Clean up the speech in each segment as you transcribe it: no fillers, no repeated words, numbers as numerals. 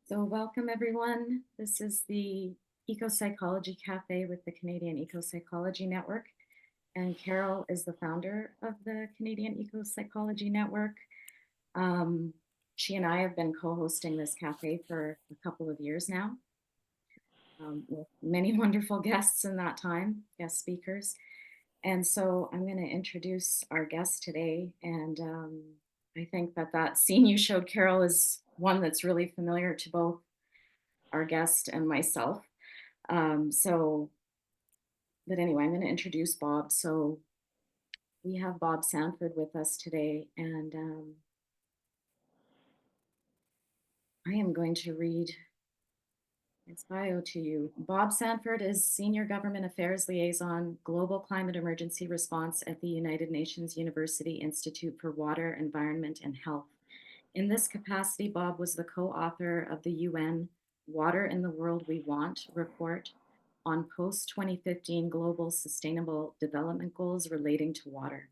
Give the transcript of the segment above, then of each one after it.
So welcome everyone. This is the Eco Psychology Cafe with the Canadian Eco Psychology Network. And Carol is the founder of the Canadian Eco Psychology Network. Um, she and I have been co-hosting this cafe for a couple of years now, with many wonderful guests in that time, guest speakers. And so I'm going to introduce our guest today. And I think that scene you showed, Carol, is one that's really familiar to both our guest and myself. So, but anyway, I'm going to introduce Bob. So we have Bob Sandford with us today, and I am going to read his bio to you. Bob Sandford is Senior Government Affairs Liaison, Global Climate Emergency Response at the United Nations University Institute for Water, Environment, and Health. In this capacity, Bob was the co-author of the UN Water in the World We Want report on post-2015 global sustainable development goals relating to water.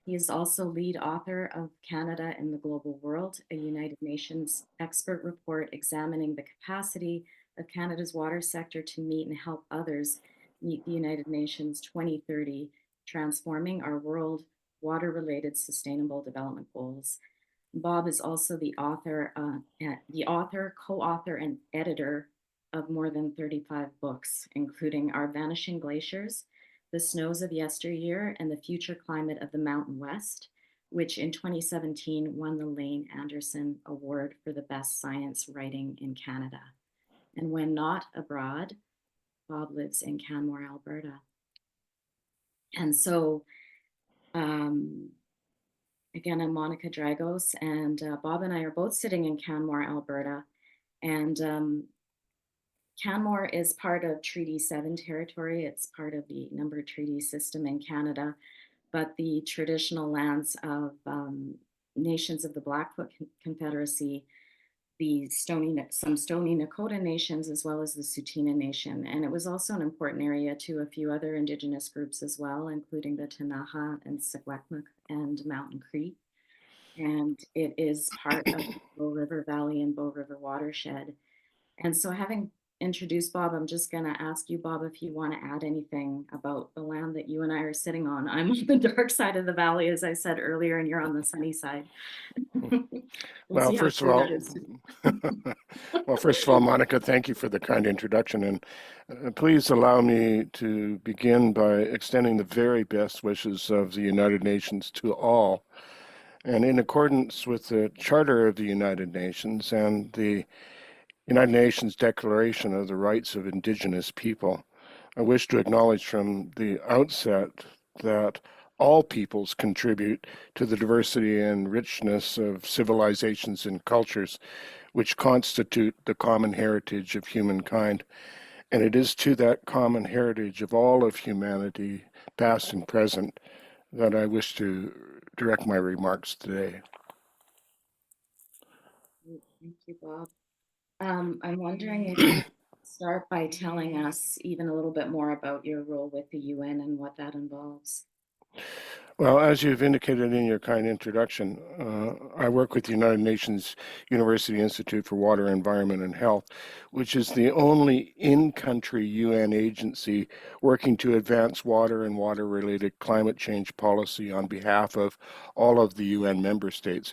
He is also lead author of Canada in the Global World, a United Nations expert report examining the capacity of Canada's water sector to meet and help others meet the United Nations 2030 Transforming Our World Water-Related Sustainable Development Goals. Bob is also the author, co-author, and editor of more than 35 books, including Our Vanishing Glaciers, The Snows of Yesteryear, and The Future Climate of the Mountain West, which in 2017 won the Lane Anderson Award for the best science writing in Canada. And when not abroad, Bob lives in Canmore, Alberta. And so, again, I'm Monica Dragosz, and Bob and I are both sitting in Canmore, Alberta. And Canmore is part of Treaty 7 territory. It's part of the number treaty system in Canada, but the traditional lands of nations of the Blackfoot Confederacy, some Stoney Nakoda nations, as well as the Tsuut'ina Nation. And it was also an important area to a few other Indigenous groups as well, including the Ktunaxa and Secwepemc and Mountain Cree. And it is part of the Bow River Valley and Bow River watershed. And so, having introduced Bob, I'm just going to ask you, Bob, if you want to add anything about the land that you and I are sitting on. I'm on the dark side of the valley, as I said earlier, and you're on the sunny side. We'll Well, see how first of true all, that is. Monica, thank you for the kind introduction, and please allow me to begin by extending the very best wishes of the United Nations to all. And in accordance with the Charter of the United Nations and the United Nations Declaration of the Rights of Indigenous People, I wish to acknowledge from the outset that all peoples contribute to the diversity and richness of civilizations and cultures which constitute the common heritage of humankind. And it is to that common heritage of all of humanity, past and present, that I wish to direct my remarks today. Thank you, Bob. I'm wondering if you start by telling us even a little bit more about your role with the UN and what that involves. Well, as you've indicated in your kind introduction, I work with the United Nations University Institute for Water, Environment, and Health, which is the only in-country UN agency working to advance water and water-related climate change policy on behalf of all of the UN member states.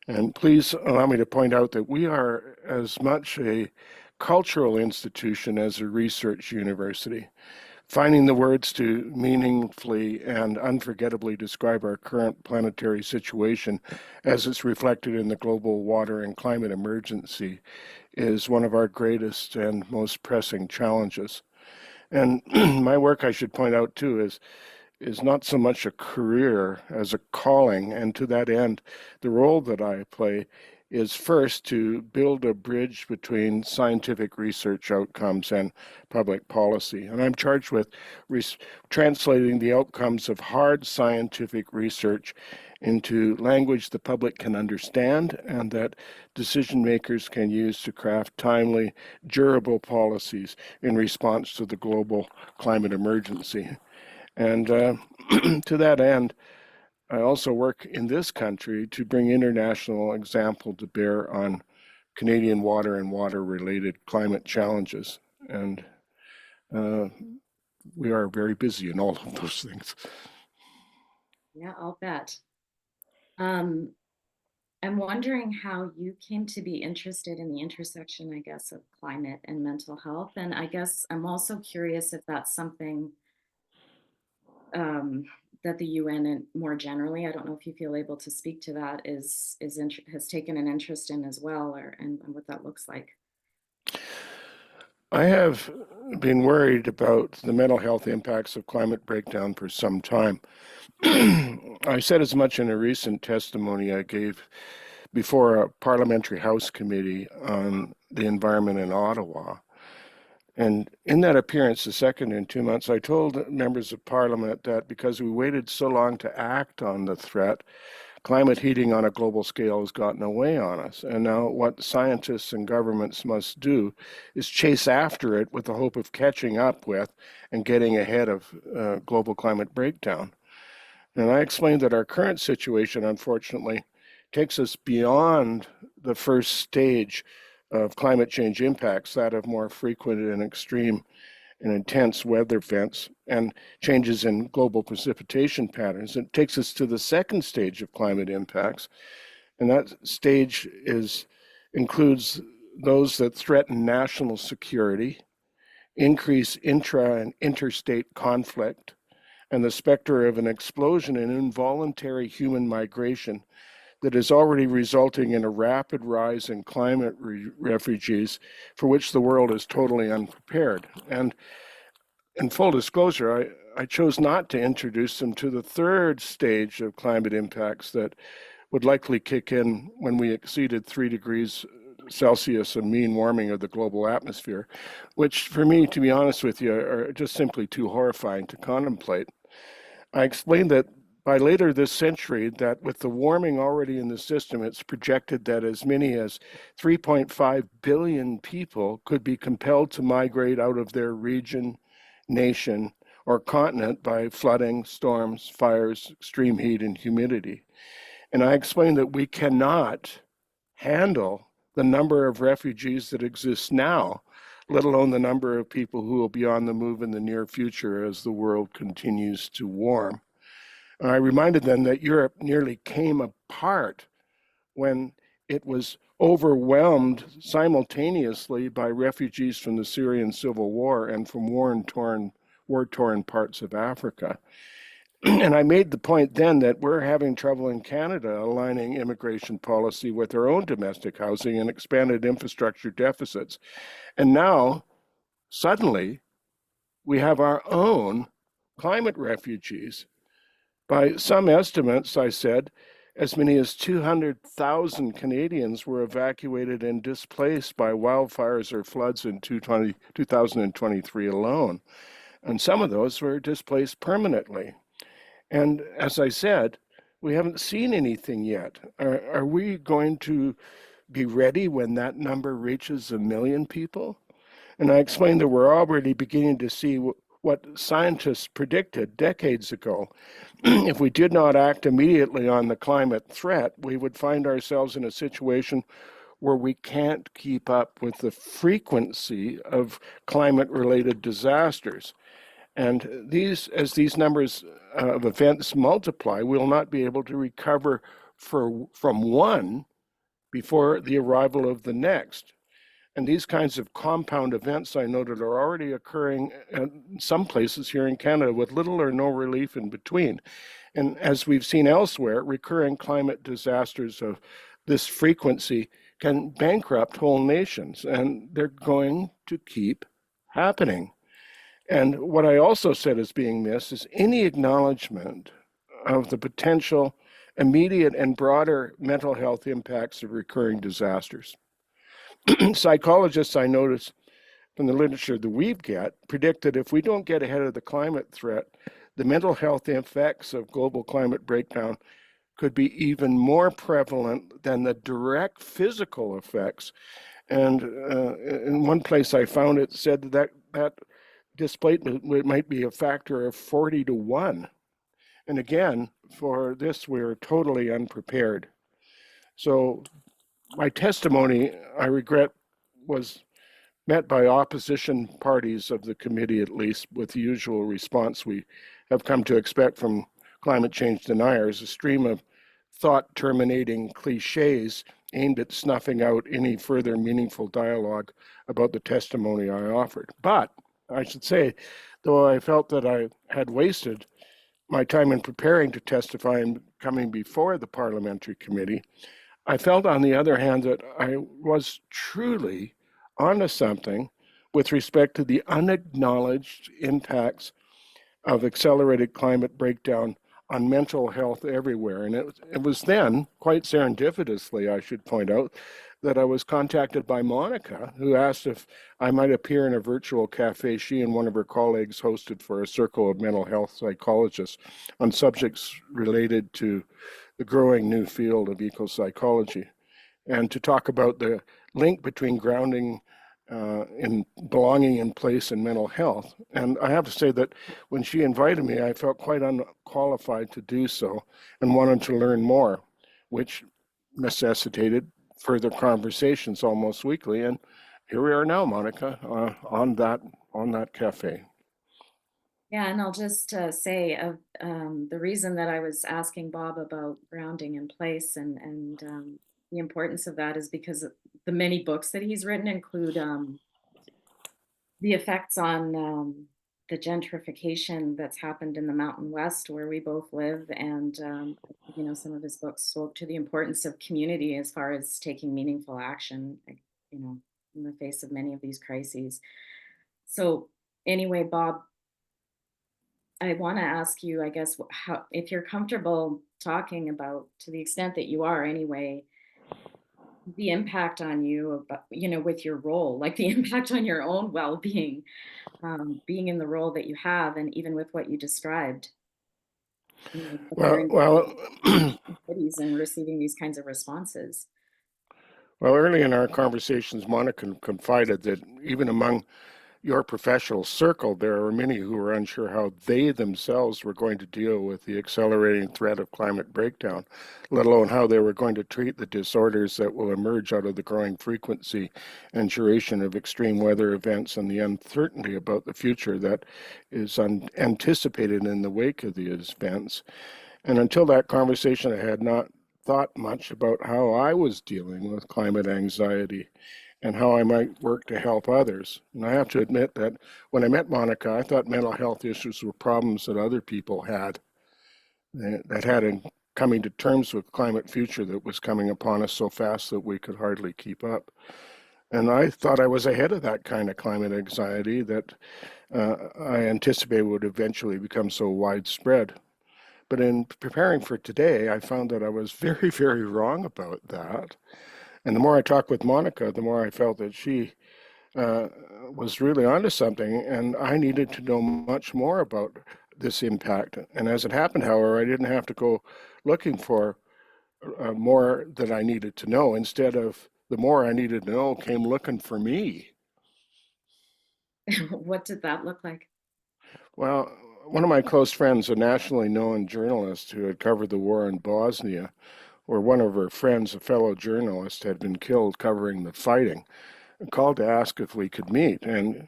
And please allow me to point out that we are as much a cultural institution as a research university. Finding the words to meaningfully and unforgettably describe our current planetary situation as it's reflected in the global water and climate emergency is one of our greatest and most pressing challenges. And my work, I should point out too, is not so much a career as a calling. And to that end, the role that I play is first to build a bridge between scientific research outcomes and public policy. And I'm charged with translating the outcomes of hard scientific research into language the public can understand and that decision makers can use to craft timely, durable policies in response to the global climate emergency. And to that end, I also work in this country to bring international example to bear on Canadian water and water-related climate challenges. And we are very busy in all of those things. Yeah, I'll bet. Um, I'm wondering how you came to be interested in the intersection, I guess, of climate and mental health. And I guess I'm also curious if that's something um, that the UN and more generally, I don't know if you feel able to speak to that, has taken an interest in as well, or and what that looks like. I have been worried about the mental health impacts of climate breakdown for some time. I said as much in a recent testimony I gave before a parliamentary House committee on the environment in Ottawa. And in that appearance, the second in 2 months, I told members of parliament that because we waited so long to act on the threat, climate heating on a global scale has gotten away on us. And now what scientists and governments must do is chase after it with the hope of catching up with and getting ahead of global climate breakdown. And I explained that our current situation, unfortunately, takes us beyond the first stage of climate change impacts, that of more frequent and extreme and intense weather events and changes in global precipitation patterns. It takes us to the second stage of climate impacts, and that stage includes those that threaten national security, increase intra and interstate conflict, and the specter of an explosion in involuntary human migration that is already resulting in a rapid rise in climate refugees for which the world is totally unprepared. And in full disclosure, I chose not to introduce them to the third stage of climate impacts that would likely kick in when we exceeded 3 degrees Celsius of mean warming of the global atmosphere, which for me, to be honest with you, are just simply too horrifying to contemplate. I explained that by later this century, that with the warming already in the system, it's projected that as many as 3.5 billion people could be compelled to migrate out of their region, nation, or continent by flooding, storms, fires, extreme heat, and humidity. And I explained that we cannot handle the number of refugees that exist now, let alone the number of people who will be on the move in the near future as the world continues to warm. And I reminded them that Europe nearly came apart when it was overwhelmed simultaneously by refugees from the Syrian civil war and from war-torn parts of Africa. And I made the point then that we're having trouble in Canada aligning immigration policy with our own domestic housing and expanded infrastructure deficits. And now, suddenly, we have our own climate refugees. By some estimates, I said, as many as 200,000 Canadians were evacuated and displaced by wildfires or floods in 2023 alone. And some of those were displaced permanently. And as I said, we haven't seen anything yet. Are we going to be ready when that number reaches 1 million people? And I explained that we're already beginning to see what scientists predicted decades ago. If we did not act immediately on the climate threat, we would find ourselves in a situation where we can't keep up with the frequency of climate-related disasters. And as these numbers of events multiply, we'll not be able to recover from one before the arrival of the next. And these kinds of compound events, I noted, are already occurring in some places here in Canada with little or no relief in between. And as we've seen elsewhere, recurring climate disasters of this frequency can bankrupt whole nations, and they're going to keep happening. And what I also said is being missed is any acknowledgement of the potential immediate and broader mental health impacts of recurring disasters. Psychologists, I noticed from the literature that we've got, predict that if we don't get ahead of the climate threat, the mental health effects of global climate breakdown could be even more prevalent than the direct physical effects. And in one place I found it said that displacement might be a factor of 40 to 1. And again, for this, we're totally unprepared. So my testimony, I regret, was met by opposition parties of the committee, at least, with the usual response we have come to expect from climate change deniers, a stream of thought terminating cliches aimed at snuffing out any further meaningful dialogue about the testimony I offered. But I should say, though I felt that I had wasted my time in preparing to testify and coming before the parliamentary committee, I felt, on the other hand, that I was truly onto something with respect to the unacknowledged impacts of accelerated climate breakdown on mental health everywhere. And it was then, quite serendipitously, I should point out, that I was contacted by Monica, who asked if I might appear in a virtual cafe she and one of her colleagues hosted for a circle of mental health psychologists on subjects related to the growing new field of ecopsychology, and to talk about the link between grounding in belonging in place and mental health. And I have to say that when she invited me, I felt quite unqualified to do so and wanted to learn more, which necessitated further conversations almost weekly. And here we are now, Monica, on that cafe. Yeah, and I'll just say the reason that I was asking Bob about grounding in place and the importance of that is because the many books that he's written include the effects on the gentrification that's happened in the Mountain West where we both live, and some of his books spoke to the importance of community as far as taking meaningful action, like, in the face of many of these crises. So anyway, Bob, I want to ask you, I guess, how, if you're comfortable talking about, to the extent that you are anyway, the impact on you, about, with your role, like the impact on your own well-being, being in the role that you have, and even with what you described, Well, preparing well, cities and receiving these kinds of responses. well, early in our conversations, Monica confided that even among your professional circle, there are many who are unsure how they themselves were going to deal with the accelerating threat of climate breakdown, let alone how they were going to treat the disorders that will emerge out of the growing frequency and duration of extreme weather events and the uncertainty about the future that is anticipated in the wake of these events. And until that conversation, I had not thought much about how I was dealing with climate anxiety and how I might work to help others. And I have to admit that when I met Monica, I thought mental health issues were problems that other people had, that had in coming to terms with climate future that was coming upon us so fast that we could hardly keep up. And I thought I was ahead of that kind of climate anxiety that I anticipated would eventually become so widespread. But in preparing for today, I found that I was very, very wrong about that. And the more I talked with Monica, the more I felt that she uh, was really onto something, and I needed to know much more about this impact. And as it happened, however, I didn't have to go looking for more that I needed to know. Instead of the more I needed to know came looking for me. What did that look like? Well, one of my close friends, a nationally known journalist who had covered the war in Bosnia, where one of her friends, a fellow journalist, had been killed covering the fighting, called to ask if we could meet. And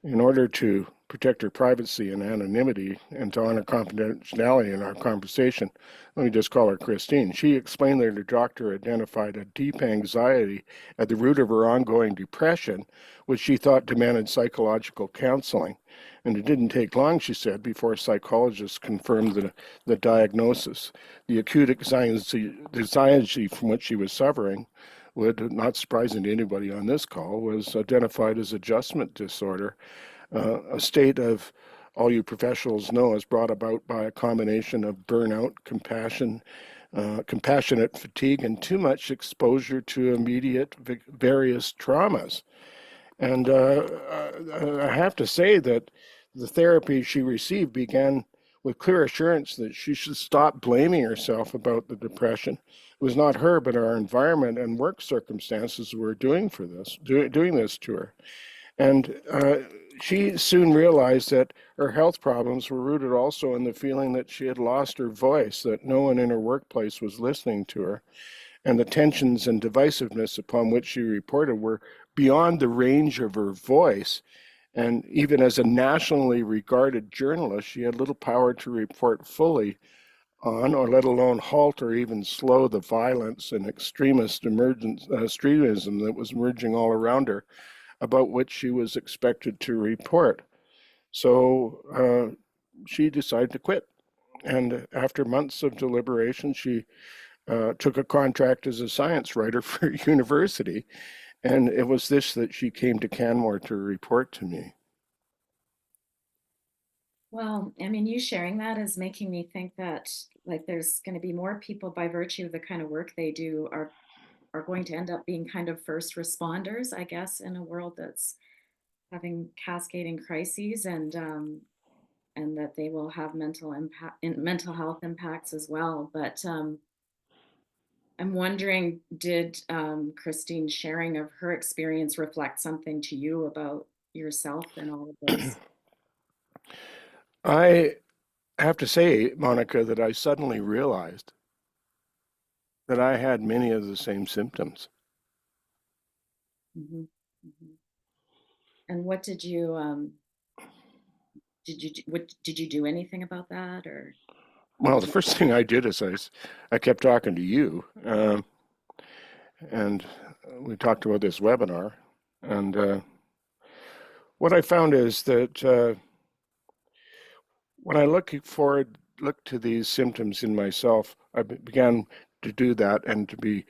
in order to protect her privacy and anonymity and to honor confidentiality in our conversation, let me just call her Christine. She explained that her doctor identified a deep anxiety at the root of her ongoing depression, which she thought demanded psychological counseling. And it didn't take long, she said, before psychologists confirmed the diagnosis. The acute anxiety from which she was suffering would, not surprising to anybody on this call, was identified as adjustment disorder, a state of, all you professionals know, is brought about by a combination of burnout, compassionate fatigue, and too much exposure to immediate various traumas. And I have to say that the therapy she received began with clear assurance that she should stop blaming herself about the depression. It was not her, but our environment and work circumstances were doing doing this to her. And she soon realized that her health problems were rooted also in the feeling that she had lost her voice, that no one in her workplace was listening to her. and the tensions and divisiveness upon which she reported were beyond the range of her voice. And even as a nationally regarded journalist, she had little power to report fully on, or let alone halt or even slow the violence and extremism that was emerging all around her, about which she was expected to report. So she decided to quit. And after months of deliberation, she took a contract as a science writer for a university. And it was this that she came to Canmore to report to me. Well, I mean, you sharing that is making me think that like there's going to be more people by virtue of the kind of work they do are going to end up being kind of first responders, I guess, in a world that's having cascading crises and that they will have mental health impacts as well. But I'm wondering, did Christine's sharing of her experience reflect something to you about yourself and all of this? I have to say, Monica, that I suddenly realized that I had many of the same symptoms. Hmm. Hmm. And what did you do anything about that, or Well, was the it? first thing I did is I kept talking to you, and we talked about this webinar. And what I found is that when I look to these symptoms in myself, I began to do that and to be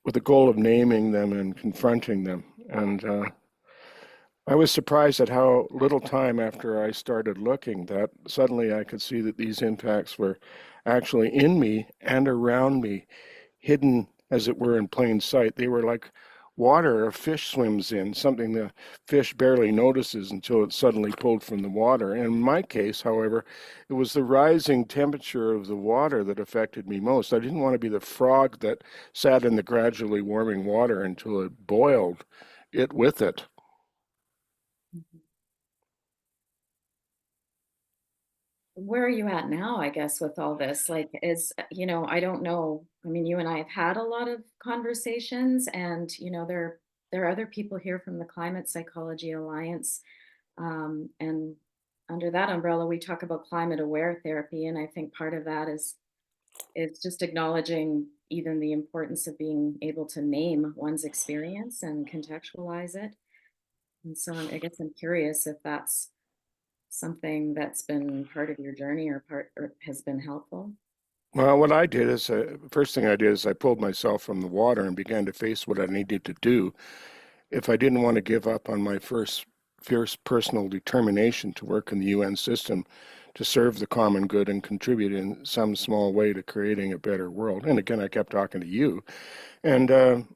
with the goal of naming them and confronting them. And I was surprised at how little time after I started looking that suddenly I could see that these impacts were actually in me and around me, hidden as it were in plain sight. They were like water a fish swims in, something the fish barely notices until it's suddenly pulled from the water. And in my case, however, it was the rising temperature of the water that affected me most. I didn't want to be the frog that sat in the gradually warming water until it boiled it with it. Mhm. Where are you at now, I guess, with all this? Like, I don't know. I mean, you and I have had a lot of conversations, and, there are other people here from the Climate Psychology Alliance. And under that umbrella, we talk about climate aware therapy. And I think part of that is just acknowledging even the importance of being able to name one's experience and contextualize it. And so I guess I'm curious if that's something that's been part of your journey or has been helpful. Well, what I did is, first thing I did is I pulled myself from the water and began to face what I needed to do if I didn't want to give up on my first fierce personal determination to work in the UN system to serve the common good and contribute in some small way to creating a better world. And again, I kept talking to you. And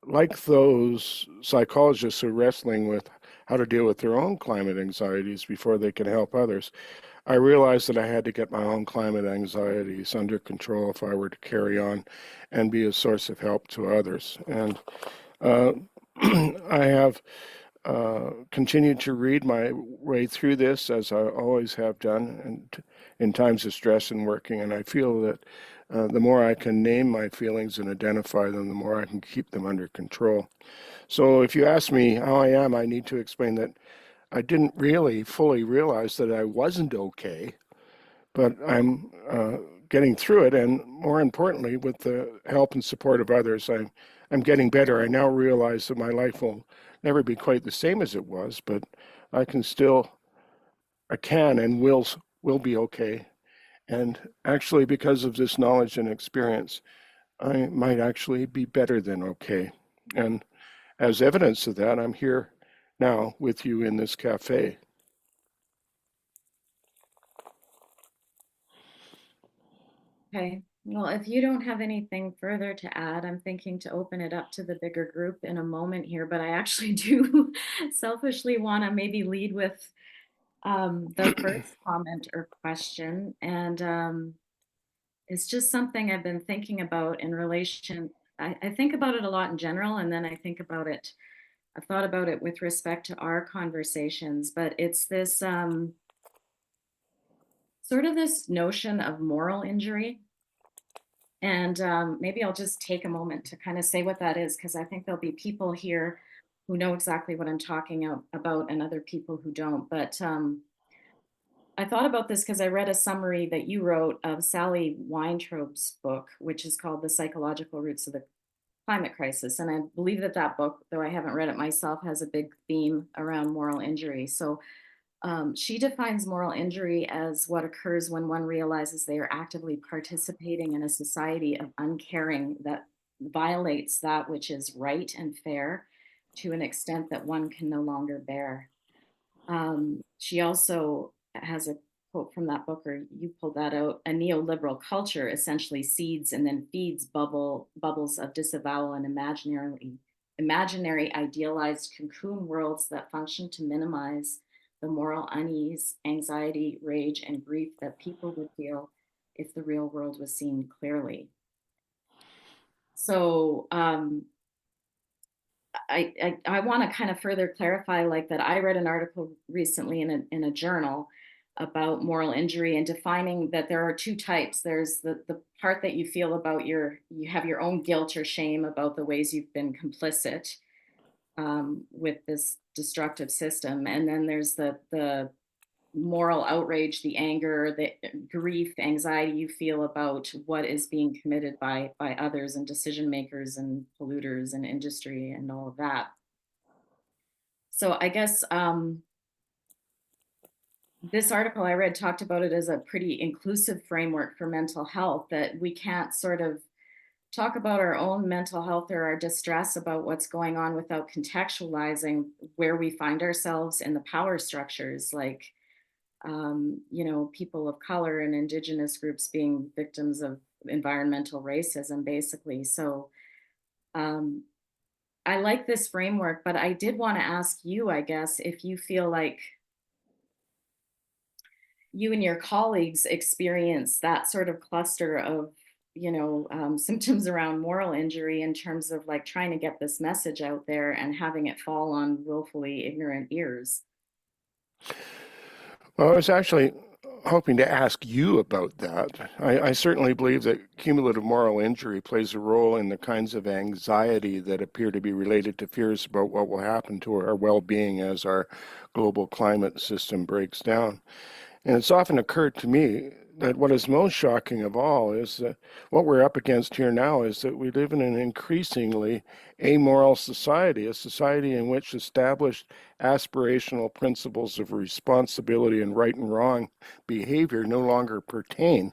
like those psychologists who are wrestling with how to deal with their own climate anxieties before they can help others, I realized that I had to get my own climate anxieties under control if I were to carry on and be a source of help to others. And uh, I have continued to read my way through this as I always have done, and in times of stress and working. And I feel that the more I can name my feelings and identify them, the more I can keep them under control. So if you ask me how I am, I need to explain that I didn't really fully realize that I wasn't okay, but I'm getting through it, and more importantly, with the help and support of others, I'm getting better. I now realize that my life will never be quite the same as it was, but I can still, I can and will be okay. And actually, because of this knowledge and experience, I might actually be better than okay. And as evidence of that, I'm here now with you in this cafe. Okay. Well, if you don't have anything further to add, I'm thinking to open it up to the bigger group in a moment here, but I actually do selfishly want to maybe lead with the first comment or question. And it's just something I've been thinking about in relation. I think about it a lot in general, and then I've thought about it with respect to our conversations, but it's this sort of this notion of moral injury. And maybe I'll just take a moment to kind of say what that is, because I think there'll be people here who know exactly what I'm talking about and other people who don't. But I thought about this because I read a summary that you wrote of Sally Weintraub's book, which is called The Psychological Roots of the Climate Crisis. And I believe that that book, though I haven't read it myself, has a big theme around moral injury. So she defines moral injury as what occurs when one realizes they are actively participating in a society of uncaring that violates that which is right and fair to an extent that one can no longer bear. She also has a quote from that book, or you pulled that out. A neoliberal culture essentially seeds and then feeds bubbles of disavowal and imaginary idealized cocoon worlds that function to minimize the moral unease, anxiety, rage, and grief that people would feel if the real world was seen clearly. So I want to kind of further clarify, like, that I read an article recently in a journal about moral injury and defining that there are two types. There's the part that you feel about you have your own guilt or shame about the ways you've been complicit with this destructive system. And then there's the moral outrage, the anger, the grief, anxiety you feel about what is being committed by others and decision makers and polluters and industry and all of that. So I guess this article I read talked about it as a pretty inclusive framework for mental health, that we can't sort of talk about our own mental health or our distress about what's going on without contextualizing where we find ourselves in the power structures, like people of color and indigenous groups being victims of environmental racism, basically. So um, I like this framework, but I did want to ask you, I guess, if you feel like you and your colleagues experience that sort of cluster of symptoms around moral injury, in terms of like trying to get this message out there and having it fall on willfully ignorant ears. Well, I was actually hoping to ask you about that. I certainly believe that cumulative moral injury plays a role in the kinds of anxiety that appear to be related to fears about what will happen to our well-being as our global climate system breaks down. And it's often occurred to me that what is most shocking of all is that what we're up against here now is that we live in an increasingly amoral society, a society in which established aspirational principles of responsibility and right and wrong behavior no longer pertain.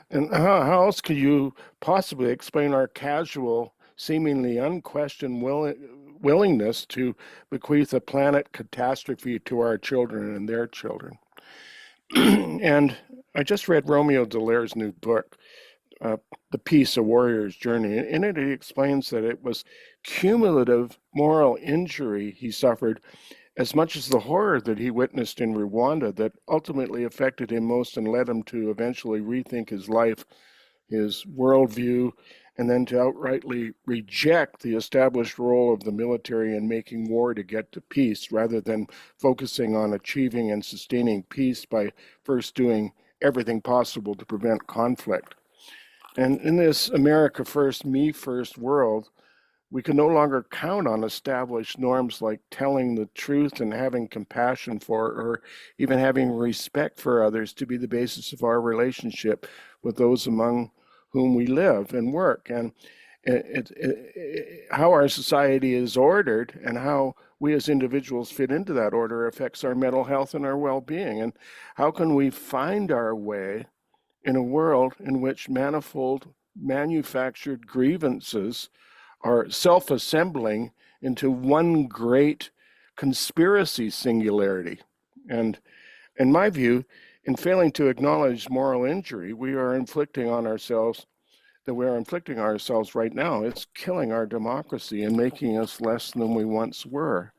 And how else could you possibly explain our casual, seemingly unquestioned willingness to bequeath a planet catastrophe to our children and their children? And I just read Romeo Dallaire's new book, uh, The Peace, A Warrior's Journey. In it, he explains that it was cumulative moral injury he suffered as much as the horror that he witnessed in Rwanda that ultimately affected him most and led him to eventually rethink his life, his worldview, and then to outrightly reject the established role of the military in making war to get to peace, rather than focusing on achieving and sustaining peace by first doing everything possible to prevent conflict. And in this America first, me first world, we can no longer count on established norms like telling the truth and having compassion for, or even having respect for others to be the basis of our relationship with those among whom we live and work. And how our society is ordered and how we as individuals fit into that order affects our mental health and our well-being. And how can we find our way in a world in which manifold manufactured grievances are self-assembling into one great conspiracy singularity? And in my view, in failing to acknowledge moral injury, we are inflicting ourselves right now. It's killing our democracy and making us less than we once were.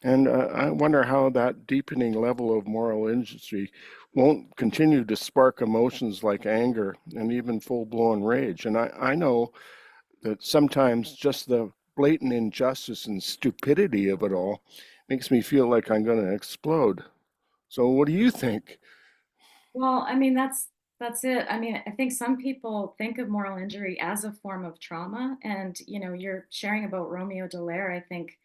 And I wonder how that deepening level of moral injury won't continue to spark emotions like anger and even full-blown rage. And I know that sometimes just the blatant injustice and stupidity of it all makes me feel like I'm going to explode. So what do you think? Well, I mean, That's it. I mean, I think some people think of moral injury as a form of trauma. And, you're sharing about Romeo Dallaire. I think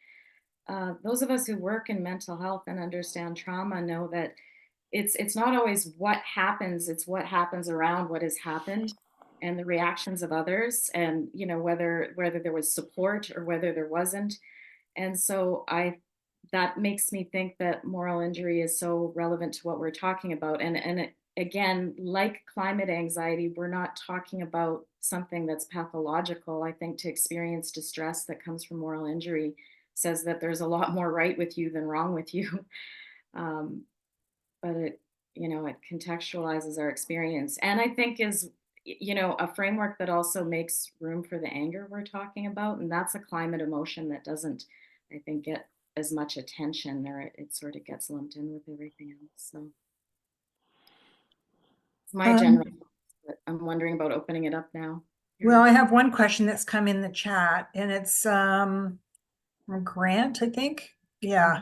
those of us who work in mental health and understand trauma know that it's not always what happens, it's what happens around what has happened and the reactions of others, and whether there was support or whether there wasn't. And so I that makes me think that moral injury is so relevant to what we're talking about. And again, like climate anxiety, we're not talking about something that's pathological. I think to experience distress that comes from moral injury says that there's a lot more right with you than wrong with you. Um, but it contextualizes our experience, and I think is a framework that also makes room for the anger we're talking about, and that's a climate emotion that doesn't, I think, get as much attention, or it sort of gets lumped in with everything else. So it's my general Um, thoughts, but I'm wondering about opening it up now. well, I have one question that's come in the chat, and it's from Grant, I think. Yeah.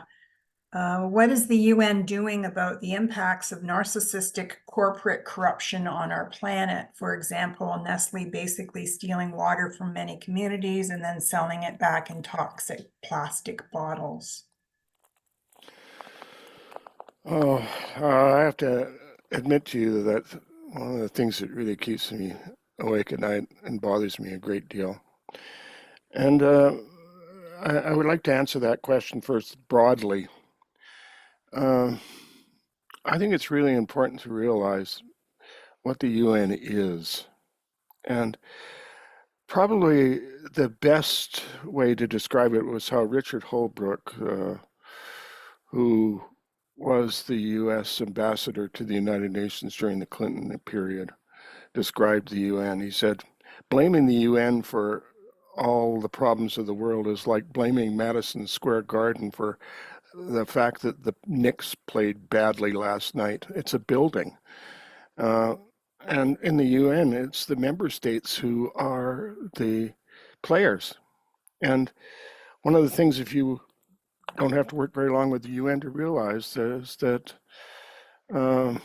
What is the UN doing about the impacts of narcissistic corporate corruption on our planet? For example, Nestle basically stealing water from many communities and then selling it back in toxic plastic bottles. Oh, I have to admit to you that one of the things that really keeps me awake at night and bothers me a great deal. And I would like to answer that question first broadly. Um, I think it's really important to realize what the UN is. And probably the best way to describe it was how Richard Holbrooke, who was the U.S. ambassador to the United Nations during the Clinton period, described the UN. He said, blaming the UN for all the problems of the world is like blaming Madison Square Garden for the fact that the Knicks played badly last night. It's a building. Uh, and in the UN, it's the member states who are the players. And one of the things, if you don't have to work very long with the UN to realize, is that um,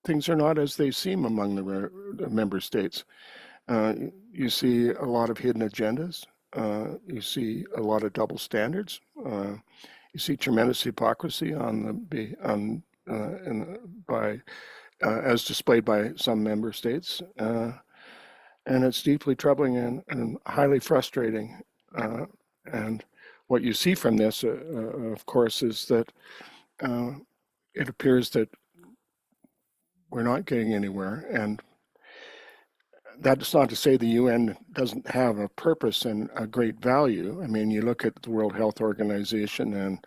things are not as they seem among the member states. You see a lot of hidden agendas. You see a lot of double standards. You see tremendous hypocrisy by as displayed by some member states, and it's deeply troubling and highly frustrating. And what you see from this, of course, is that uh, it appears that we're not getting anywhere, and that's not to say the UN doesn't have a purpose and a great value. I mean, you look at the World Health Organization and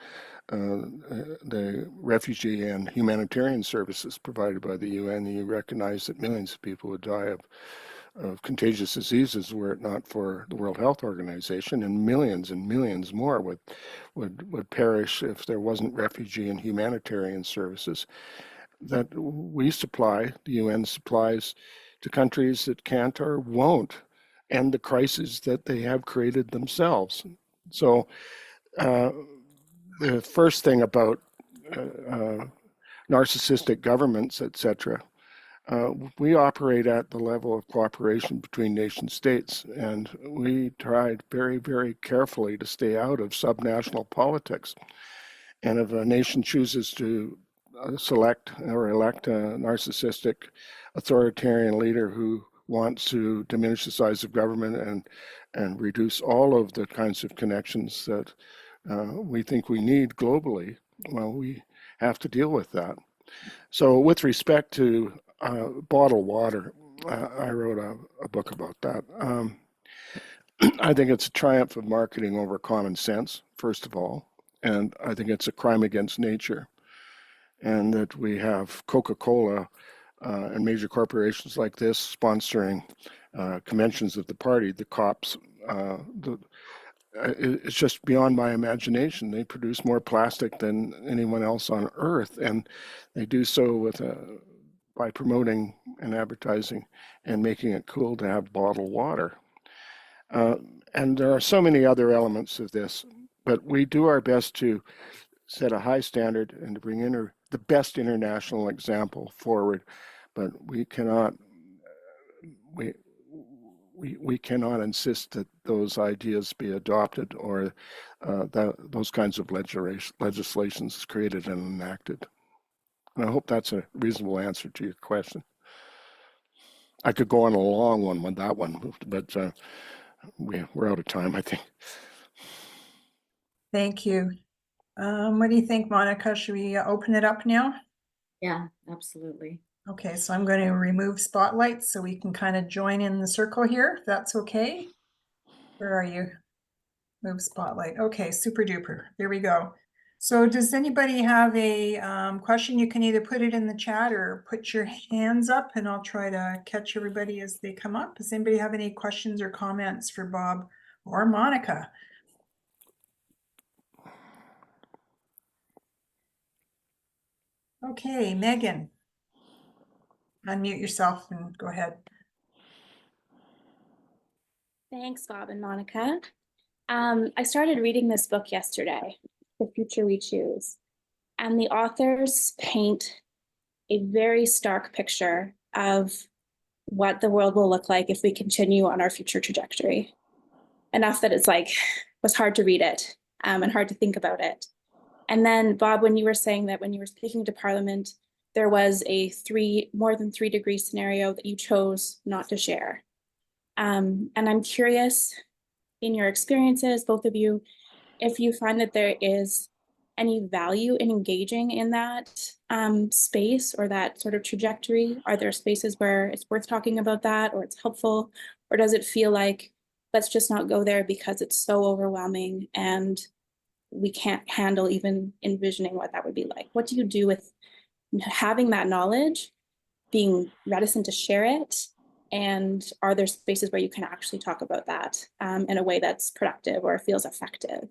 the refugee and humanitarian services provided by the UN, you recognize that millions of people would die of contagious diseases were it not for the World Health Organization, and millions more would perish if there wasn't refugee and humanitarian services that we supply, the UN supplies to countries that can't or won't end the crises that they have created themselves. So uh, the first thing about narcissistic governments, etc., we operate at the level of cooperation between nation states, and we tried very carefully to stay out of subnational politics. And if a nation chooses to select or elect a narcissistic authoritarian leader who wants to diminish the size of government and reduce all of the kinds of connections that we think we need globally, well, we have to deal with that. So with respect to bottled water, I wrote a book about that. I think it's a triumph of marketing over common sense, first of all, and I think it's a crime against nature. And that we have Coca-Cola and major corporations like this sponsoring conventions of the party, the COPs. It's just beyond my imagination. They produce more plastic than anyone else on Earth, and they do so by promoting and advertising and making it cool to have bottled water. Uh, and there are so many other elements of this, but we do our best to set a high standard and to bring the best international example forward but we cannot we cannot insist that those ideas be adopted or that those kinds of legislations created and enacted. And I hope that's a reasonable answer to your question. I could go on a long one with that one, but we're out of time, I think. Thank you. What do you think, Monica? Should we open it up now? Yeah, absolutely. Okay, so I'm going to remove spotlight so we can kind of join in the circle here, if that's okay. Where are you? Move spotlight. Okay, super duper. There we go. So does anybody have a question? You can either put it in the chat or put your hands up and I'll try to catch everybody as they come up. Does anybody have any questions or comments for Bob or Monica? Okay, Megan. Unmute yourself and go ahead. Thanks, Bob and Monica. I started reading this book yesterday, The Future We Choose, and the authors paint a very stark picture of what the world will look like if we continue on our future trajectory. Enough that it's like, was hard to read it and hard to think about it. And then, Bob, when you were saying that when you were speaking to Parliament, there was a more than 3 degree scenario that you chose not to share. And I'm curious, in your experiences, both of you, if you find that there is any value in engaging in that space or that sort of trajectory. Are there spaces where it's worth talking about that or it's helpful? Or does it feel like, let's just not go there because it's so overwhelming and we can't handle even envisioning what that would be like? What do you do with having that knowledge, being reticent to share it? And are there spaces where you can actually talk about that in a way that's productive or feels effective?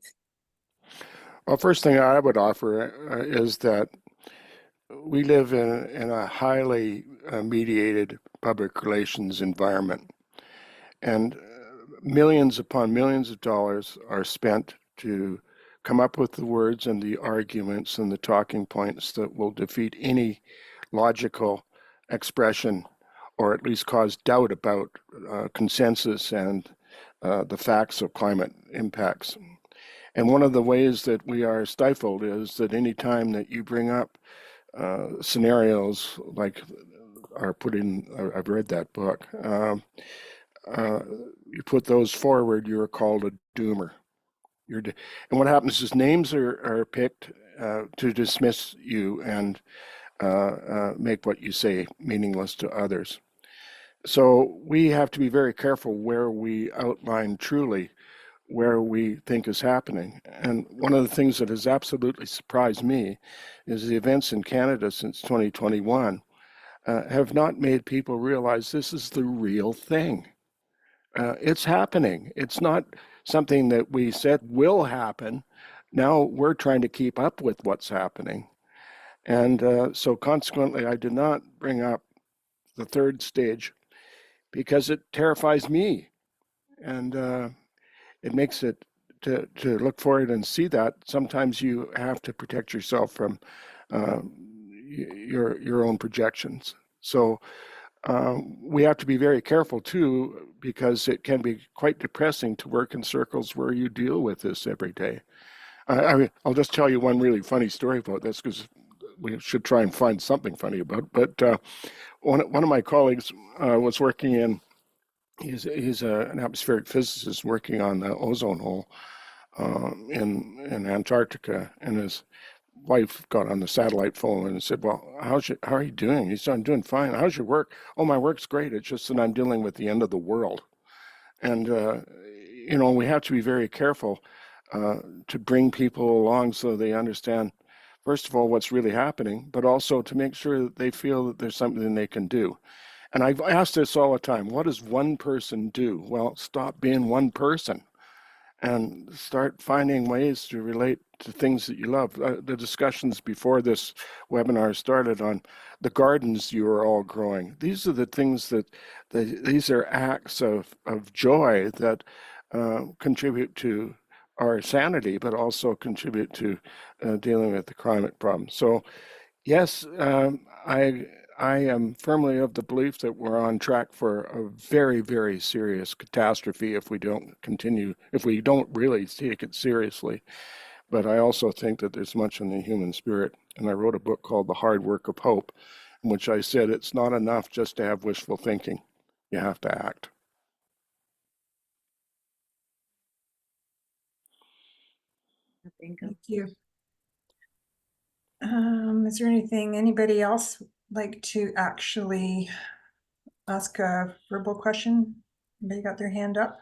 Well, first thing I would offer is that we live in a highly mediated public relations environment, and millions upon millions of dollars are spent to come up with the words and the arguments and the talking points that will defeat any logical expression or at least cause doubt about consensus and the facts of climate impacts. And one of the ways that we are stifled is that any time that you bring up scenarios like are put in, I've read that book, you put those forward, you're called a doomer. And what happens is names are picked to dismiss you and make what you say meaningless to others. So we have to be very careful where we outline truly where we think is happening. And one of the things that has absolutely surprised me is the events in Canada since 2021 have not made people realize this is the real thing. It's happening. It's not something that we said will happen. Now we're trying to keep up with what's happening. And so consequently, I did not bring up the third stage because it terrifies me. And it makes it to look forward and see that. Sometimes you have to protect yourself from your own projections. So we have to be very careful too, because it can be quite depressing to work in circles where you deal with this every day. I'll just tell you one really funny story about this, because we should try and find something funny about it. But one of my colleagues was working in, he's an atmospheric physicist working on the ozone hole in Antarctica, and his wife got on the satellite phone and said, "Well, how are you doing?" He said, "I'm doing fine. How's your work?" "Oh, my work's great. It's just that I'm dealing with the end of the world." And we have to be very careful to bring people along so they understand, first of all, what's really happening, but also to make sure that they feel that there's something they can do. And I've asked this all the time: what does one person do? Well, stop being one person and start finding ways to relate to things that you love. The discussions before this webinar started on the gardens you are all growing. These are the things these are acts of joy that contribute to our sanity, but also contribute to dealing with the climate problem. So yes, I am firmly of the belief that we're on track for a very, very serious catastrophe if we don't really take it seriously. But I also think that there's much in the human spirit. And I wrote a book called The Hard Work of Hope, in which I said it's not enough just to have wishful thinking. You have to act. Thank Thank you. Is there anything anybody else like to actually ask a verbal question? Anybody got their hand up?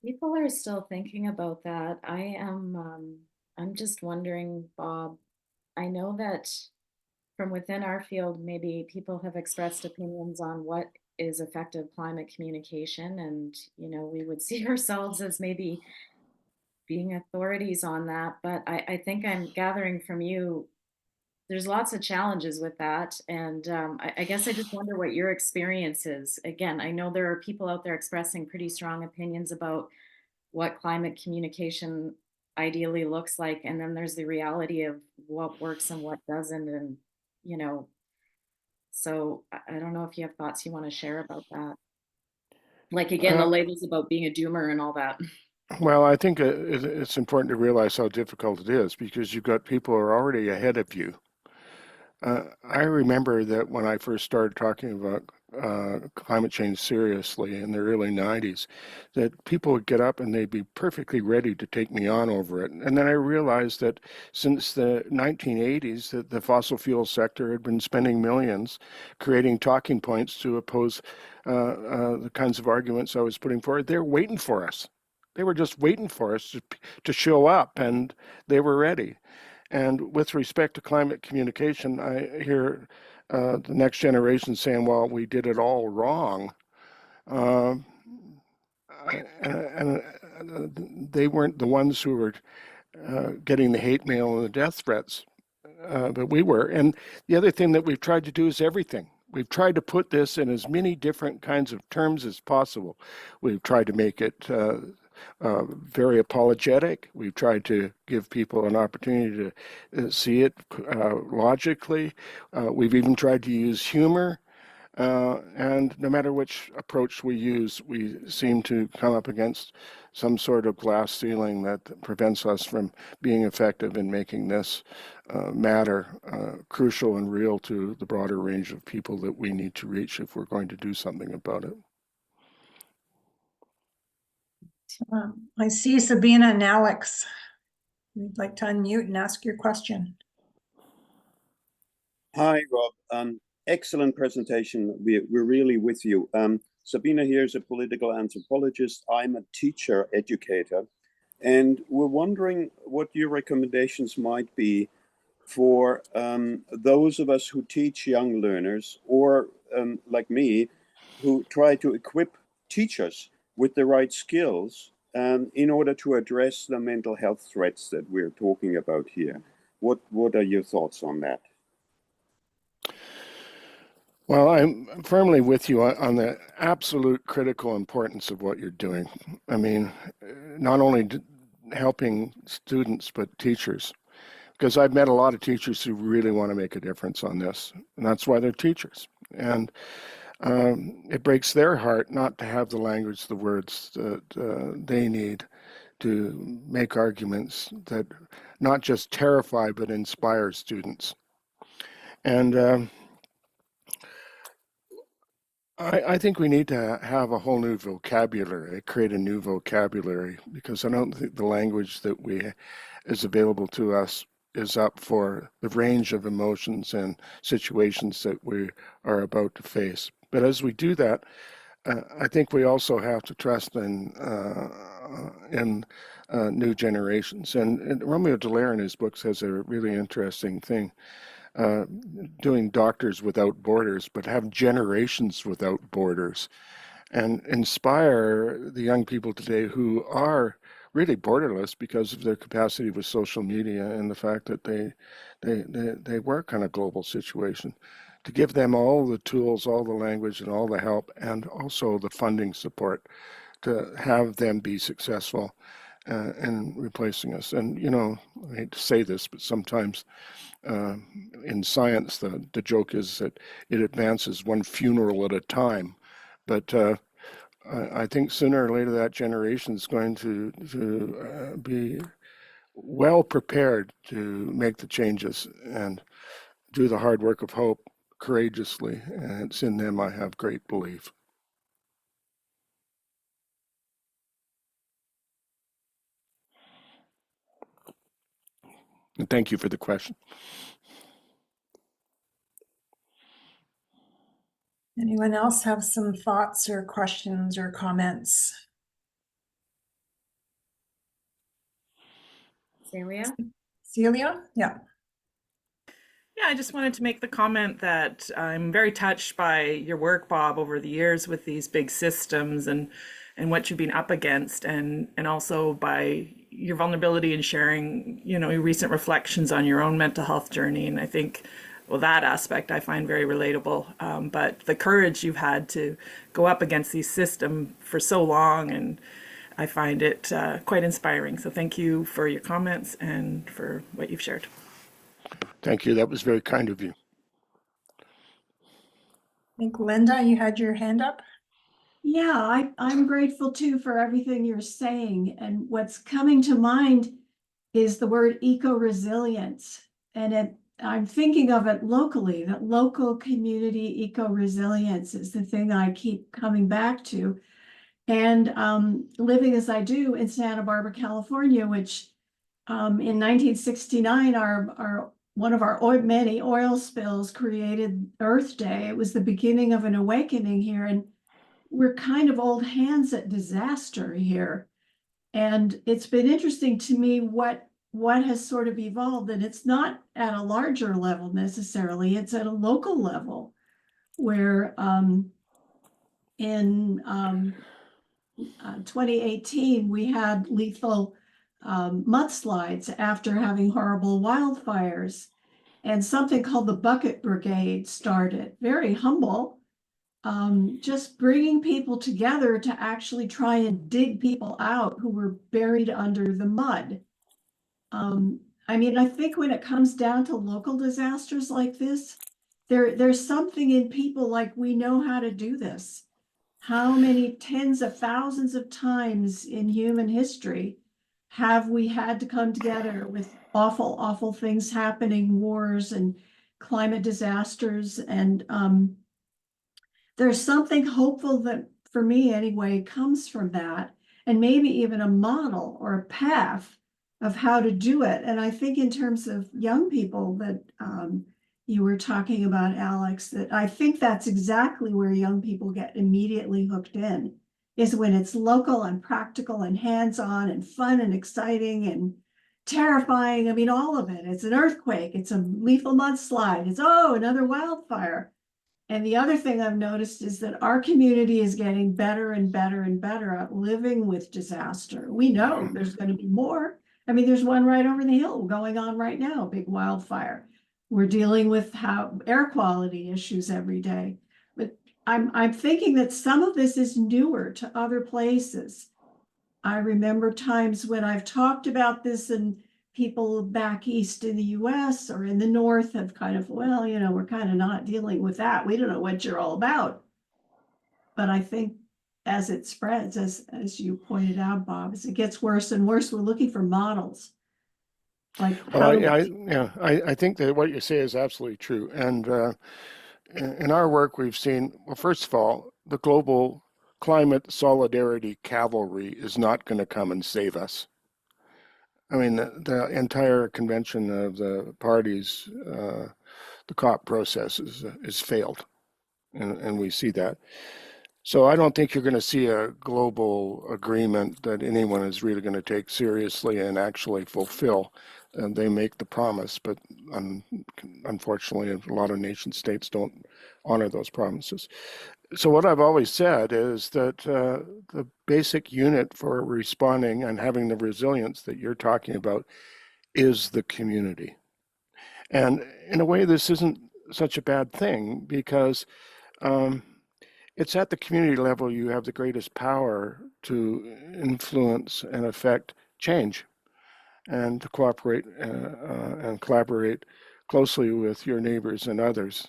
People are still thinking about that. I'm just wondering, Bob, I know that from within our field, maybe people have expressed opinions on what is effective climate communication. And, we would see ourselves as maybe being authorities on that. But I think I'm gathering from you, there's lots of challenges with that. And I guess I just wonder what your experience is. Again, I know there are people out there expressing pretty strong opinions about what climate communication ideally looks like. And then there's the reality of what works and what doesn't. And, you know, so I don't know if you have thoughts you want to share about that. Like, again, the labels about being a doomer and all that. Well, I think it's important to realize how difficult it is because you've got people who are already ahead of you. I remember that when I first started talking about climate change seriously in the early 90s, that people would get up and they'd be perfectly ready to take me on over it. And then I realized that since the 1980s, that the fossil fuel sector had been spending millions creating talking points to oppose the kinds of arguments I was putting forward. They're waiting for us. They were just waiting for us to show up, and they were ready. And with respect to climate communication, I hear the next generation saying, well, we did it all wrong. And they weren't the ones who were getting the hate mail and the death threats, but we were. And the other thing that we've tried to do is everything. We've tried to put this in as many different kinds of terms as possible. We've tried to make it very apologetic. We've tried to give people an opportunity to see it logically. We've even tried to use humor. And no matter which approach we use, we seem to come up against some sort of glass ceiling that prevents us from being effective in making this matter crucial and real to the broader range of people that we need to reach if we're going to do something about it. I see Sabina and Alex. You'd like to unmute and ask your question. Hi, Rob. Excellent presentation. We're really with you. Sabina here is a political anthropologist. I'm a teacher, educator, and we're wondering what your recommendations might be for those of us who teach young learners, or like me, who try to equip teachers with the right skills in order to address the mental health threats that we're talking about here. What are your thoughts on that? Well, I'm firmly with you on the absolute critical importance of what you're doing. I mean, not only helping students, but teachers. Because I've met a lot of teachers who really want to make a difference on this, and that's why they're teachers. And it breaks their heart not to have the language, the words that they need to make arguments that not just terrify, but inspire students. And I think we need to have a whole new vocabulary, create a new vocabulary, because I don't think the language that is available to us is up for the range of emotions and situations that we are about to face. But as we do that, I think we also have to trust in new generations. And Romeo Dallaire in his books has a really interesting thing. Doing Doctors Without Borders, but have generations without borders, and inspire the young people today who are really borderless because of their capacity with social media and the fact that they work on a global situation, to give them all the tools, all the language, and all the help, and also the funding support to have them be successful. and replacing us. And, you know, I hate to say this, but sometimes in science, the joke is that it advances one funeral at a time. But I think sooner or later that generation is going to be well prepared to make the changes and do the hard work of hope courageously. And it's in them, I have great belief. And thank you for the question. Anyone else have some thoughts or questions or comments? Celia? Celia? Yeah. Yeah, I just wanted to make the comment that I'm very touched by your work, Bob, over the years with these big systems and what you've been up against, and also by your vulnerability in sharing, you know, your recent reflections on your own mental health journey. And I think, well, that aspect I find very relatable. But the courage you've had to go up against these systems for so long, and I find it quite inspiring. So thank you for your comments and for what you've shared. Thank you. That was very kind of you. I think Linda, you had your hand up. Yeah, I'm grateful too for everything you're saying. And what's coming to mind is the word eco-resilience. And I'm thinking of it locally, that local community eco-resilience is the thing I keep coming back to. And living as I do in Santa Barbara, California, which in 1969, one of our many oil spills created Earth Day. It was the beginning of an awakening here, and we're kind of old hands at disaster here. And it's been interesting to me what has sort of evolved, and it's not at a larger level necessarily, it's at a local level where in 2018, we had lethal mudslides after having horrible wildfires. And something called the Bucket Brigade started, very humble, just bringing people together to actually try and dig people out who were buried under the mud. I mean, I think when it comes down to local disasters like this, there's something in people like, we know how to do this. How many tens of thousands of times in human history have we had to come together with awful, awful things happening, wars and climate disasters? And there's something hopeful that, for me anyway, comes from that, and maybe even a model or a path of how to do it. And I think in terms of young people that you were talking about, Alex, that I think that's exactly where young people get immediately hooked in, is when it's local and practical and hands-on and fun and exciting and terrifying. I mean, all of it. It's an earthquake, it's a lethal mudslide, it's, oh, another wildfire. And the other thing I've noticed is that our community is getting better and better and better at living with disaster. We know there's going to be more. I mean, there's one right over the hill going on right now, big wildfire. We're dealing with air quality issues every day. But I'm thinking that some of this is newer to other places. I remember times when I've talked about this and people back east in the US or in the north have kind of, well, you know, we're kind of not dealing with that. We don't know what you're all about. But I think as it spreads, as you pointed out, Bob, as it gets worse and worse, we're looking for models. Like, I think that what you say is absolutely true. And in our work, we've seen, well, first of all, the global climate solidarity cavalry is not going to come and save us. I mean, the entire convention of the parties, the COP process is failed, and we see that. So I don't think you're going to see a global agreement that anyone is really going to take seriously and actually fulfill. And they make the promise, but unfortunately, a lot of nation states don't honor those promises. So what I've always said is that the basic unit for responding and having the resilience that you're talking about is the community. And in a way, this isn't such a bad thing, because it's at the community level you have the greatest power to influence and affect change and to cooperate and collaborate closely with your neighbors and others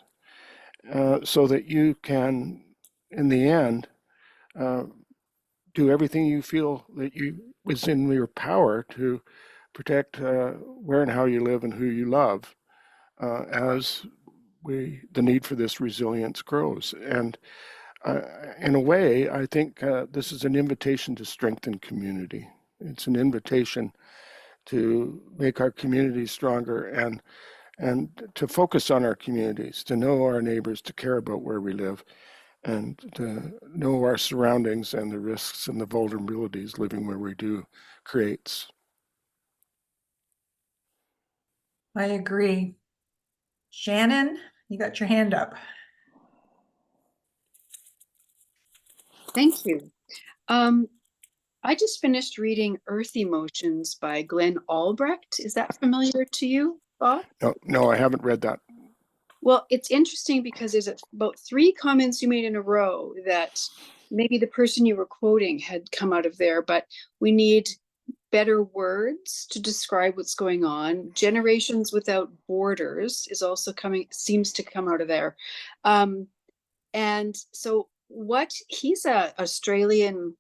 so that you can, in the end, do everything you feel that is in your power to protect where and how you live and who you love as the need for this resilience grows. And in a way, I think this is an invitation to strengthen community. It's an invitation to make our communities stronger and to focus on our communities, to know our neighbors, to care about where we live, and to know our surroundings and the risks and the vulnerabilities living where we do creates. I agree. Shannon, you got your hand up. Thank you. I just finished reading Earth Emotions by Glenn Albrecht. Is that familiar to you, Bob? No, I haven't read that. Well, it's interesting because there's about 3 comments you made in a row that maybe the person you were quoting had come out of there, but we need better words to describe what's going on. Generations Without Borders is also seems to come out of there. And so he's a Australian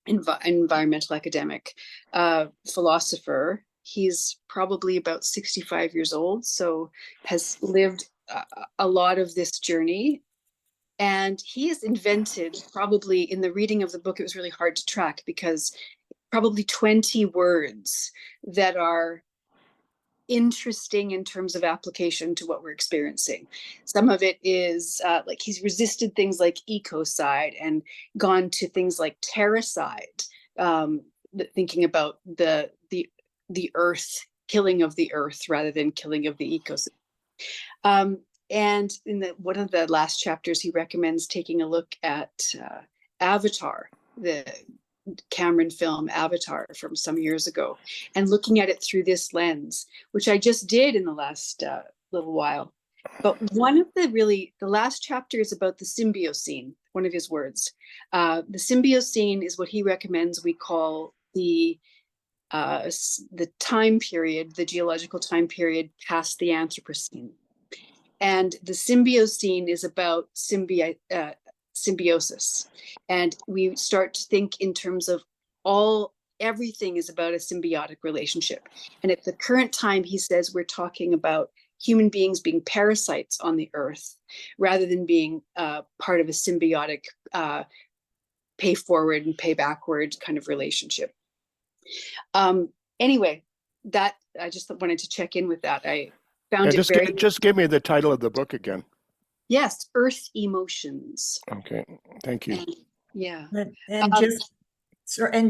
environmental academic, philosopher. He's probably about 65 years old, so has lived a lot of this journey. And he has invented, probably in the reading of the book, it was really hard to track because probably 20 words that are interesting in terms of application to what we're experiencing. Some of it is like he's resisted things like ecocide and gone to things like terracide, thinking about the earth, killing of the earth rather than killing of the ecosystem. And in one of the last chapters, he recommends taking a look at Avatar, the Cameron film Avatar from some years ago, and looking at it through this lens, which I just did in the last little while. But one of the last chapter is about the Symbiocene, one of his words. The Symbiocene is what he recommends we call the time period, the geological time period past the Anthropocene. And the Symbiocene is about symbiosis. And we start to think in terms of everything is about a symbiotic relationship. And at the current time, he says we're talking about human beings being parasites on the earth rather than being part of a symbiotic pay forward and pay backward kind of relationship. Anyway, that I just wanted to check in with that. I found it very... Just give me the title of the book again. Yes, Earth Emotions. Okay, thank you. And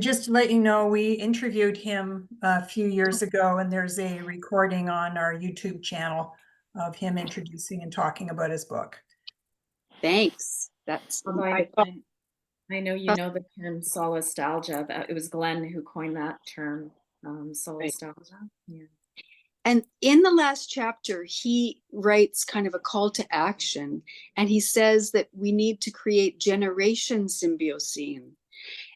just to let you know, we interviewed him a few years ago, and there's a recording on our YouTube channel of him introducing and talking about his book. Thanks. That's I know you know the term solastalgia. It was Glenn who coined that term, solastalgia. Right. Yeah. And in the last chapter, he writes kind of a call to action, and he says that we need to create generation symbiocene,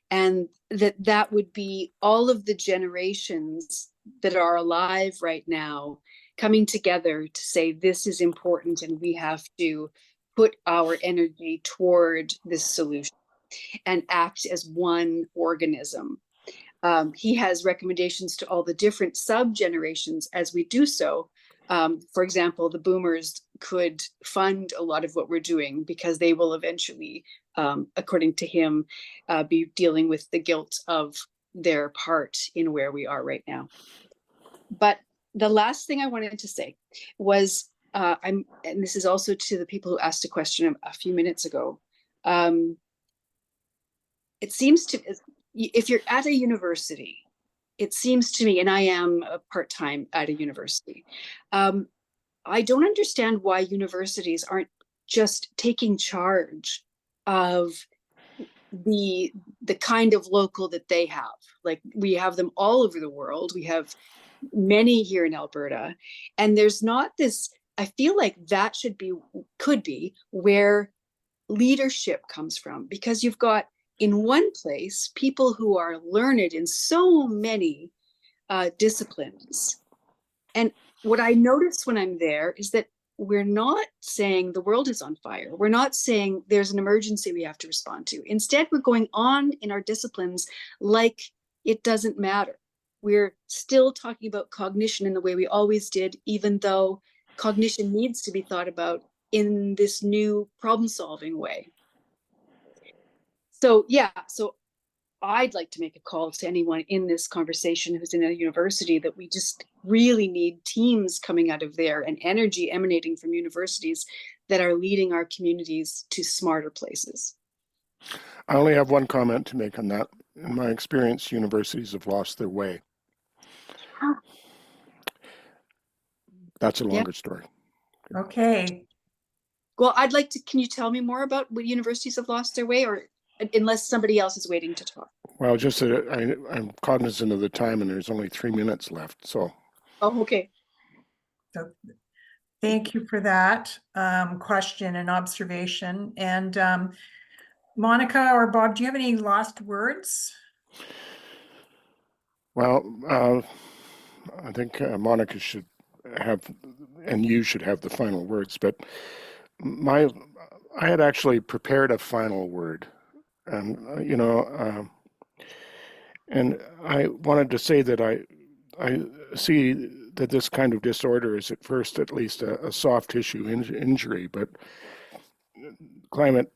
and that would be all of the generations that are alive right now coming together to say this is important and we have to put our energy toward this solution and act as one organism. He has recommendations to all the different sub-generations as we do so. For example, the boomers could fund a lot of what we're doing because they will eventually, according to him, be dealing with the guilt of their part in where we are right now. But the last thing I wanted to say was, and this is also to the people who asked a question a few minutes ago, it seems to, if you're at a university, it seems to me, and I am part-time at a university, I don't understand why universities aren't just taking charge of the kind of local that they have. Like we have them all over the world. We have many here in Alberta, and there's not this, I feel like that could be where leadership comes from, because you've got in one place people who are learned in so many disciplines. And what I notice when I'm there is that we're not saying the world is on fire. We're not saying there's an emergency we have to respond to. Instead, we're going on in our disciplines like it doesn't matter. We're still talking about cognition in the way we always did, even though cognition needs to be thought about in this new problem-solving way. So yeah, so I'd like to make a call to anyone in this conversation who's in a university that we just really need teams coming out of there and energy emanating from universities that are leading our communities to smarter places. I only have one comment to make on that. In my experience, universities have lost their way. That's a longer story. Okay. Well, I'd like to, can you tell me more about what universities have lost their way, or unless somebody else is waiting to talk? Well, just that I'm cognizant of the time and there's only 3 minutes left. So, Oh, okay. So thank you for that question and observation. And Monica or Bob, do you have any last words? well, I think Monica should have, and you should have the final words, but I had actually prepared a final word, and and I wanted to say that I see that this kind of disorder is at first at least a soft tissue injury, but climate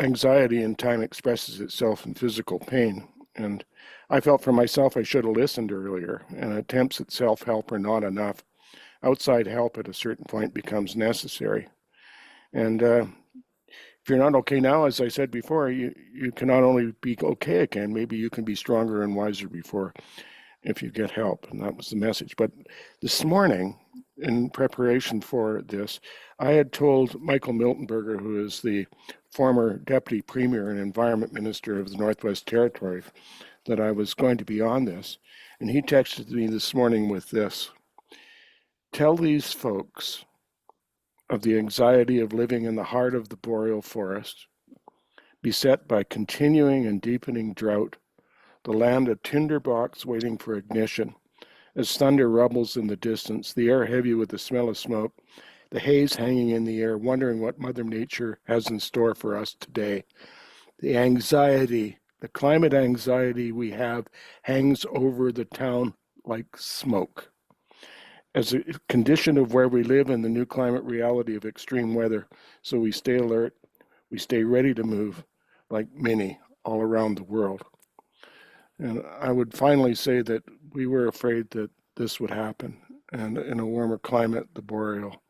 anxiety in time expresses itself in physical pain. And I felt for myself I should have listened earlier, and attempts at self-help are not enough. Outside help at a certain point becomes necessary. And if you're not okay now, as I said before, you can not only be okay again, maybe you can be stronger and wiser before if you get help. And that was the message. But this morning, in preparation for this, I had told Michael Miltenberger, who is the former Deputy Premier and Environment Minister of the Northwest Territories, that I was going to be on this. And he texted me this morning with this: tell these folks of the anxiety of living in the heart of the boreal forest, beset by continuing and deepening drought, the land a tinderbox waiting for ignition. As thunder rumbles in the distance, the air heavy with the smell of smoke, the haze hanging in the air, wondering what Mother Nature has in store for us today. The anxiety, the climate anxiety we have hangs over the town like smoke. As a condition of where we live in the new climate reality of extreme weather, so we stay alert, we stay ready to move, like many all around the world. And I would finally say that we were afraid that this would happen, and in a warmer climate, the boreal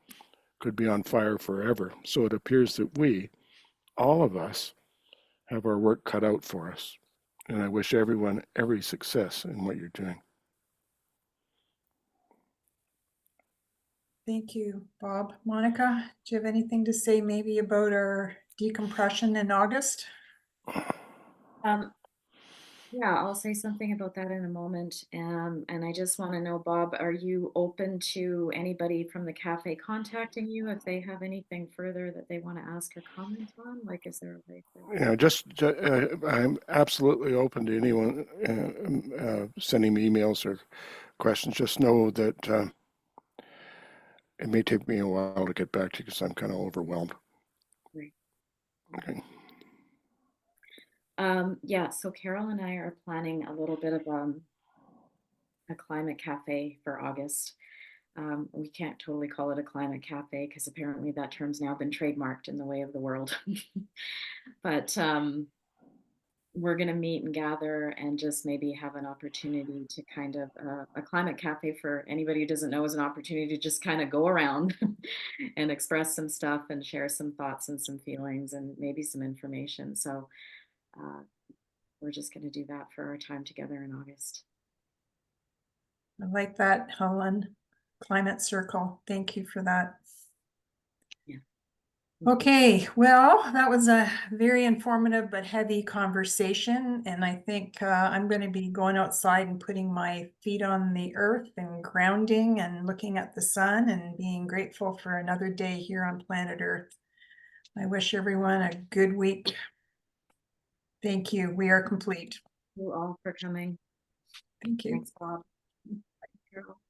could be on fire forever. So it appears that we, all of us, have our work cut out for us. And I wish everyone every success in what you're doing. Thank you, Bob. Monica, do you have anything to say maybe about our decompression in August? Yeah, I'll say something about that in a moment. And I just want to know, Bob, are you open to anybody from the cafe contacting you if they have anything further that they want to ask or comment on? Like, is there a way for I'm absolutely open to anyone sending me emails or questions. Just know that it may take me a while to get back to you because I'm kind of overwhelmed. Great. Okay. Yeah, so Carol and I are planning a little bit of a climate cafe for August. We can't totally call it a climate cafe because apparently that term's now been trademarked in the way of the world. But we're going to meet and gather and just maybe have an opportunity to kind of a climate cafe, for anybody who doesn't know, is an opportunity to just kind of go around and express some stuff and share some thoughts and some feelings and maybe some information. So we're just going to do that for our time together in August. I like that, Helen. Climate Circle. Thank you for that. Yeah. Okay, well, that was a very informative but heavy conversation. And I think I'm going to be going outside and putting my feet on the earth and grounding and looking at the sun and being grateful for another day here on planet Earth. I wish everyone a good week. Thank you. We are complete. Thank you all for coming. Thank you. Thanks, Bob. Carol,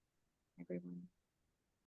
everyone.